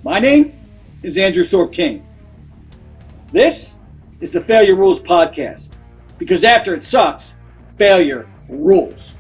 My name is Andrew Thorp King. This is the Failure Rules Podcast, because after it sucks, failure rules.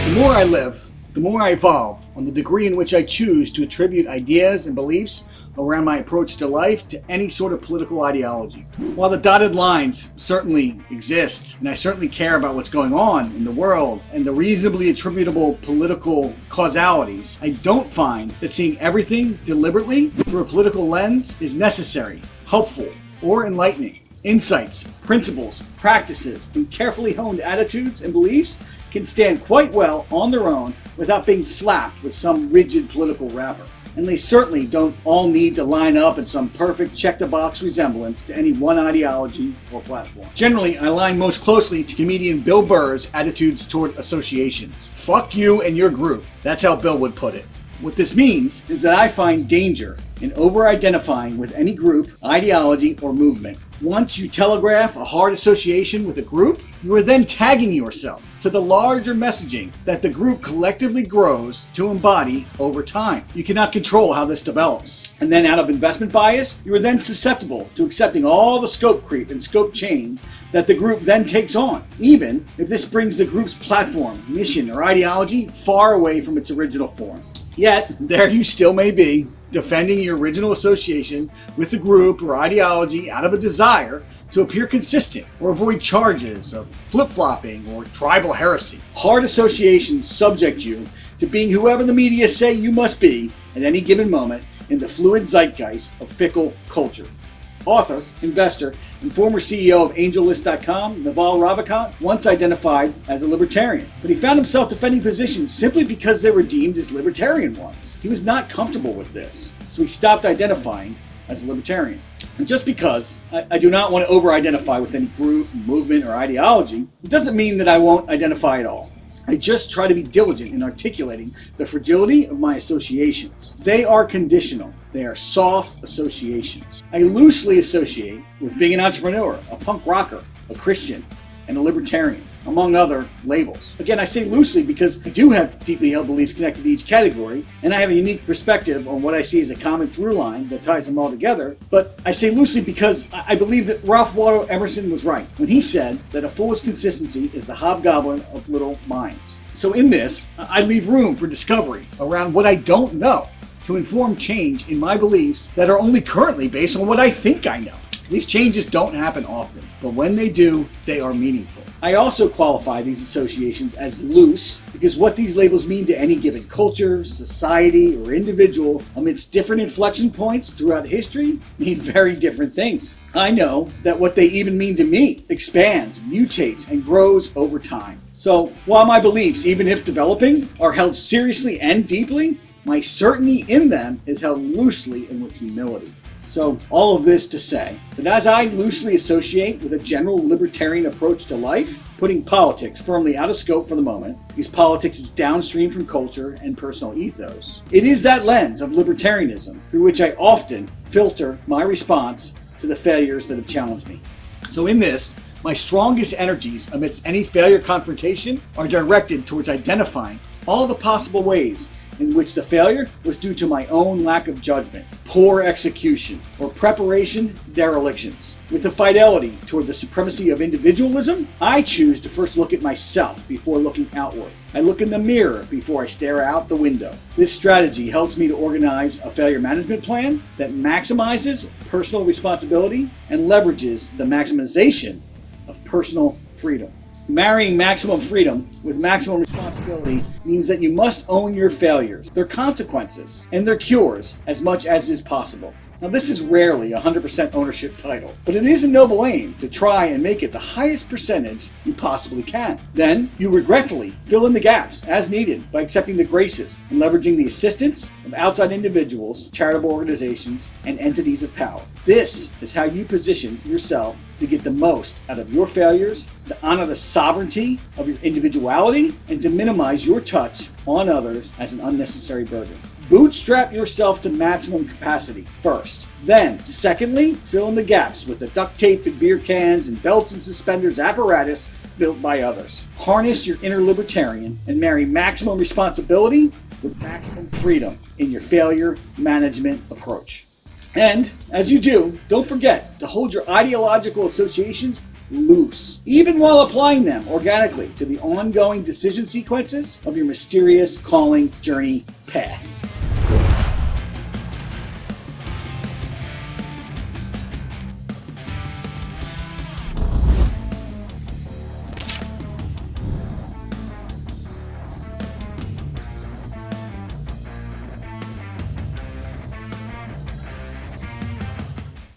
The more I live, the more I evolve on the degree in which I choose to attribute ideas and beliefs around my approach to life to any sort of political ideology. While the dotted lines certainly exist, and I certainly care about what's going on in the world and the reasonably attributable political causalities, I don't find that seeing everything deliberately through a political lens is necessary, helpful, or enlightening. Insights, principles, practices, and carefully honed attitudes and beliefs can stand quite well on their own without being slapped with some rigid political wrapper. And they certainly don't all need to line up in some perfect check-the-box resemblance to any one ideology or platform. Generally, I align most closely to comedian Bill Burr's attitudes toward associations. Fuck you and your group. That's how Bill would put it. What this means is that I find danger in over-identifying with any group, ideology, or movement. Once you telegraph a hard association with a group, you are then tagging yourself to the larger messaging that the group collectively grows to embody over time. You cannot control how this develops. And then out of investment bias, you are then susceptible to accepting all the scope creep and scope change that the group then takes on, even if this brings the group's platform, mission, or ideology far away from its original form. Yet, there you still may be, defending your original association with the group or ideology out of a desire to appear consistent or avoid charges of flip-flopping or tribal heresy. Hard associations subject you to being whoever the media say you must be at any given moment in the fluid zeitgeist of fickle culture. Author, investor, and former CEO of AngelList.com, Naval Ravikant, once identified as a libertarian, but he found himself defending positions simply because they were deemed as libertarian ones. He was not comfortable with this, so he stopped identifying as a libertarian. And just because I do not want to over-identify with any group, movement, or ideology, it doesn't mean that I won't identify at all. I just try to be diligent in articulating the fragility of my associations. They are conditional. They are soft associations. I loosely associate with being an entrepreneur, a punk rocker, a Christian, and a libertarian, among other labels. Again, I say loosely because I do have deeply held beliefs connected to each category, and I have a unique perspective on what I see as a common through line that ties them all together. But I say loosely because I believe that Ralph Waldo Emerson was right when he said that a fool's consistency is the hobgoblin of little minds. So in this, I leave room for discovery around what I don't know to inform change in my beliefs that are only currently based on what I think I know. These changes don't happen often, but when they do, they are meaningful. I also qualify these associations as loose because what these labels mean to any given culture, society, or individual amidst different inflection points throughout history mean very different things. I know that what they even mean to me expands, mutates, and grows over time. So while my beliefs, even if developing, are held seriously and deeply, my certainty in them is held loosely and with humility. So all of this to say that as I loosely associate with a general libertarian approach to life, putting politics firmly out of scope for the moment, because politics is downstream from culture and personal ethos, it is that lens of libertarianism through which I often filter my response to the failures that have challenged me. So in this, my strongest energies amidst any failure confrontation are directed towards identifying all the possible ways in which the failure was due to my own lack of judgment, poor execution, or preparation derelictions. With the fidelity toward the supremacy of individualism, I choose to first look at myself before looking outward. I look in the mirror before I stare out the window. This strategy helps me to organize a failure management plan that maximizes personal responsibility and leverages the maximization of personal freedom. Marrying maximum freedom with maximum responsibility means that you must own your failures, their consequences, and their cures as much as is possible. Now, this is rarely a 100% ownership title, but it is a noble aim to try and make it the highest percentage you possibly can. Then, you regretfully fill in the gaps as needed by accepting the graces and leveraging the assistance of outside individuals, charitable organizations, and entities of power. This is how you position yourself to get the most out of your failures, to honor the sovereignty of your individuality, and to minimize your touch on others as an unnecessary burden. Bootstrap yourself to maximum capacity first. Then, secondly, fill in the gaps with the duct tape and beer cans and belts and suspenders apparatus built by others. Harness your inner libertarian and marry maximum responsibility with maximum freedom in your failure management approach. And, as you do, don't forget to hold your ideological associations loose, even while applying them organically to the ongoing decision sequences of your mysterious calling journey path.